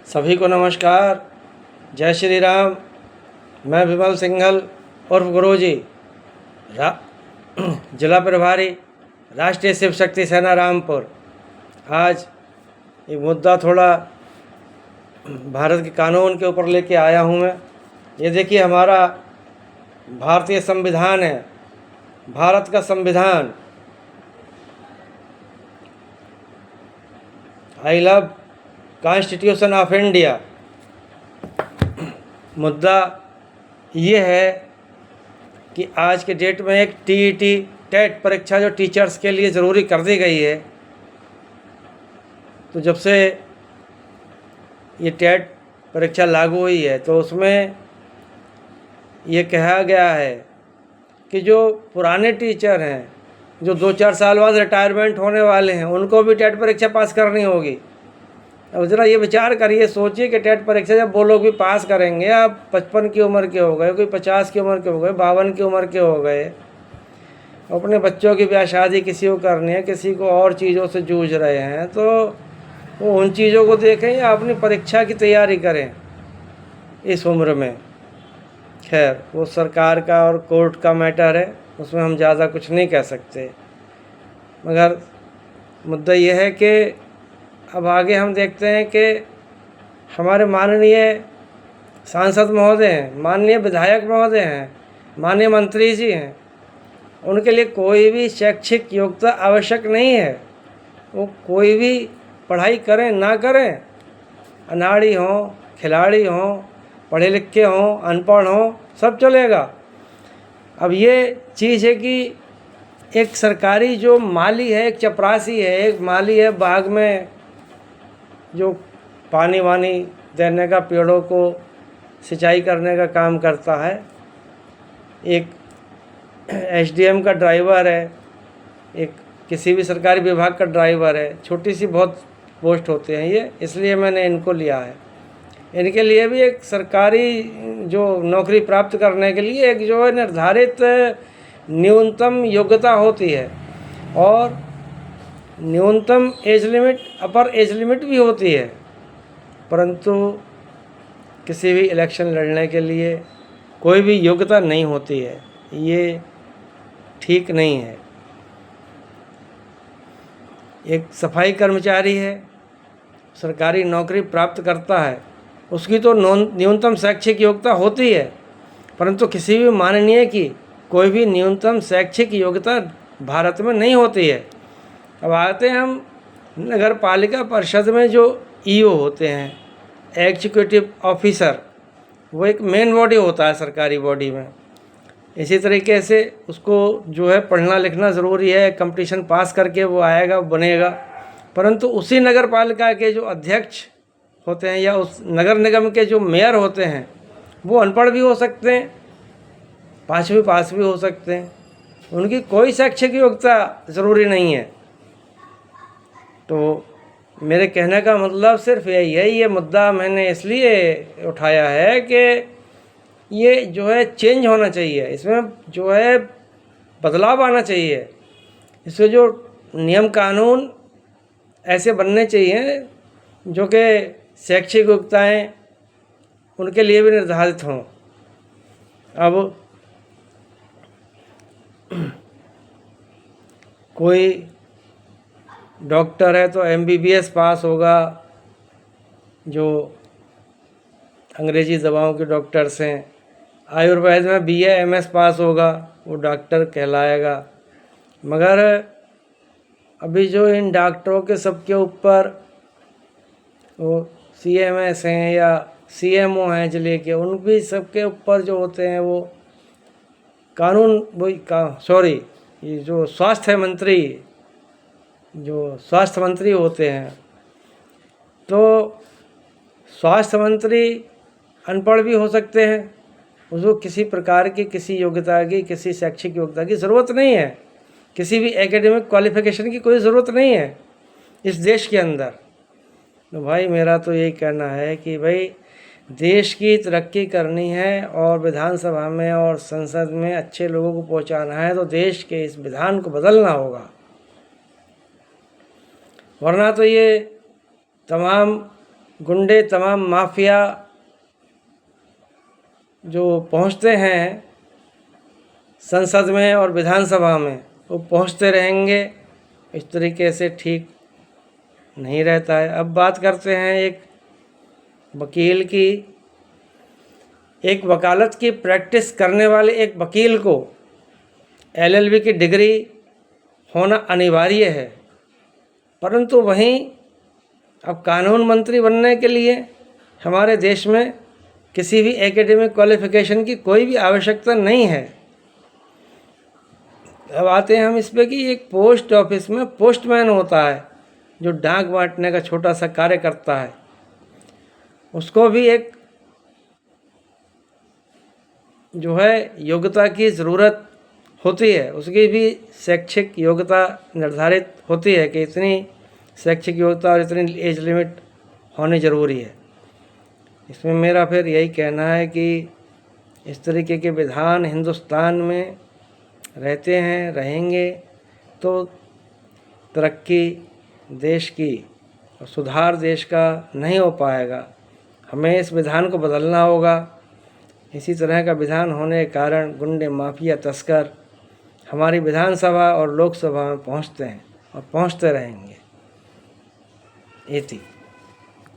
सभी को नमस्कार। जय श्री राम। मैं विमल सिंघल उर्फ गुरुजी, जिला प्रभारी राष्ट्रीय शिव शक्ति सेना रामपुर। आज एक मुद्दा थोड़ा भारत के कानून के ऊपर लेके आया हूँ मैं। ये देखिए, हमारा भारतीय संविधान है, भारत का संविधान। I love constitution of India. मुद्दा ये है कि आज के डेट में एक टीईटी टेट परीक्षा जो टीचर्स के लिए ज़रूरी कर दी गई है, तो जब से ये टेट परीक्षा लागू हुई है तो उसमें ये कहा गया है कि जो पुराने टीचर हैं, जो 2-4 साल बाद रिटायरमेंट होने वाले हैं, उनको भी टेट परीक्षा पास करनी होगी। अब ज़रा ये विचार करिए, सोचिए कि टेट परीक्षा जब वो लोग भी पास करेंगे, आप 55 की उम्र के हो गए, कोई 50 की उम्र के हो गए, 52 की उम्र के हो गए, अपने बच्चों की ब्याह शादी किसी को करनी है, किसी को और चीज़ों से जूझ रहे हैं, तो वो उन चीज़ों को देखें या अपनी परीक्षा की तैयारी करें इस उम्र में। खैर, वो सरकार का और कोर्ट का मैटर है, उसमें हम ज़्यादा कुछ नहीं कह सकते। मगर मुद्दा यह है कि अब आगे हम देखते हैं कि हमारे माननीय सांसद महोदय हैं, माननीय विधायक महोदय हैं, माननीय मंत्री जी हैं, उनके लिए कोई भी शैक्षिक योग्यता आवश्यक नहीं है। वो कोई भी पढ़ाई करें ना करें, अनाड़ी हों, खिलाड़ी हों, पढ़े लिखे हों, अनपढ़ हों, सब चलेगा। अब ये चीज़ है कि एक सरकारी जो माली है, एक चपरासी है, एक माली है, बाग में जो पानी वानी देने का, पेड़ों को सिंचाई करने का काम करता है, एक एसडीएम का ड्राइवर है, एक किसी भी सरकारी विभाग का ड्राइवर है। छोटी सी बहुत पोस्ट होते हैं ये, इसलिए मैंने इनको लिया है। इनके लिए भी एक सरकारी जो नौकरी प्राप्त करने के लिए एक जो है निर्धारित न्यूनतम योग्यता होती है, और न्यूनतम एज लिमिट, अपर एज लिमिट भी होती है। परंतु किसी भी इलेक्शन लड़ने के लिए कोई भी योग्यता नहीं होती है, ये ठीक नहीं है। एक सफाई कर्मचारी है, सरकारी नौकरी प्राप्त करता है, उसकी तो न्यूनतम शैक्षिक योग्यता होती है, परंतु किसी भी माननीय की कोई भी न्यूनतम शैक्षिक योग्यता भारत में नहीं होती है। अब आते हैं हम नगर पालिका परिषद में जो ईओ होते हैं, एग्जीक्यूटिव ऑफिसर, वो एक मेन बॉडी होता है सरकारी बॉडी में। इसी तरीके से उसको जो है पढ़ना लिखना ज़रूरी है, कंपटीशन पास करके वो आएगा, बनेगा। परंतु उसी नगर पालिका के जो अध्यक्ष होते हैं या उस नगर निगम के जो मेयर होते हैं, वो अनपढ़ भी हो सकते हैं, 5वीं पास भी हो सकते हैं, उनकी कोई शैक्षिक योग्यता ज़रूरी नहीं है। तो मेरे कहने का मतलब सिर्फ यही है। ये मुद्दा मैंने इसलिए उठाया है कि ये जो है चेंज होना चाहिए, इसमें जो है बदलाव आना चाहिए। इसमें जो नियम कानून ऐसे बनने चाहिए जो कि शैक्षिक योग्यताएँ उनके लिए भी निर्धारित हों। अब कोई डॉक्टर है तो एमबीबीएस पास होगा, जो अंग्रेज़ी दवाओं के डॉक्टर्स हैं। आयुर्वेद में बीए एमएस पास होगा, वो डॉक्टर कहलाएगा। मगर अभी जो इन डॉक्टरों के सबके ऊपर वो सीएमएस हैं या सीएमओ हैं जिले के, उन भी सबके ऊपर जो होते हैं वो कानून, ये जो स्वास्थ्य मंत्री होते हैं, तो स्वास्थ्य मंत्री अनपढ़ भी हो सकते हैं। उसको किसी प्रकार की किसी योग्यता की, किसी शैक्षिक योग्यता की ज़रूरत नहीं है, किसी भी एकेडमिक क्वालिफ़िकेशन की कोई ज़रूरत नहीं है इस देश के अंदर। तो भाई मेरा तो यही कहना है कि भाई देश की तरक्की करनी है और विधानसभा में और संसद में अच्छे लोगों को पहुंचाना है, तो देश के इस विधान को बदलना होगा। वरना तो ये तमाम गुंडे तमाम माफिया जो पहुंचते हैं संसद में और विधानसभा में, वो पहुंचते रहेंगे। इस तरीके से ठीक नहीं रहता है। अब बात करते हैं एक वकील की। एक वकालत की प्रैक्टिस करने वाले एक वकील को LLB की डिग्री होना अनिवार्य है, परंतु वहीं अब कानून मंत्री बनने के लिए हमारे देश में किसी भी एकेडमिक क्वालिफिकेशन की कोई भी आवश्यकता नहीं है। अब आते हैं हम इस पे कि एक पोस्ट ऑफिस में पोस्टमैन होता है जो डाक बांटने का छोटा सा कार्य करता है, उसको भी एक जो है योग्यता की ज़रूरत होती है। उसकी भी शैक्षिक योग्यता निर्धारित होती है कि इतनी शैक्षिक योग्यता और इतनी एज लिमिट होनी ज़रूरी है। इसमें मेरा फिर यही कहना है कि इस तरीके के विधान हिंदुस्तान में रहते हैं, रहेंगे तो तरक्की देश की और सुधार देश का नहीं हो पाएगा। हमें इस विधान को बदलना होगा। इसी तरह का विधान होने के कारण गुंडे माफिया तस्कर हमारी विधानसभा और लोकसभा में पहुंचते हैं और पहुंचते रहेंगे। इति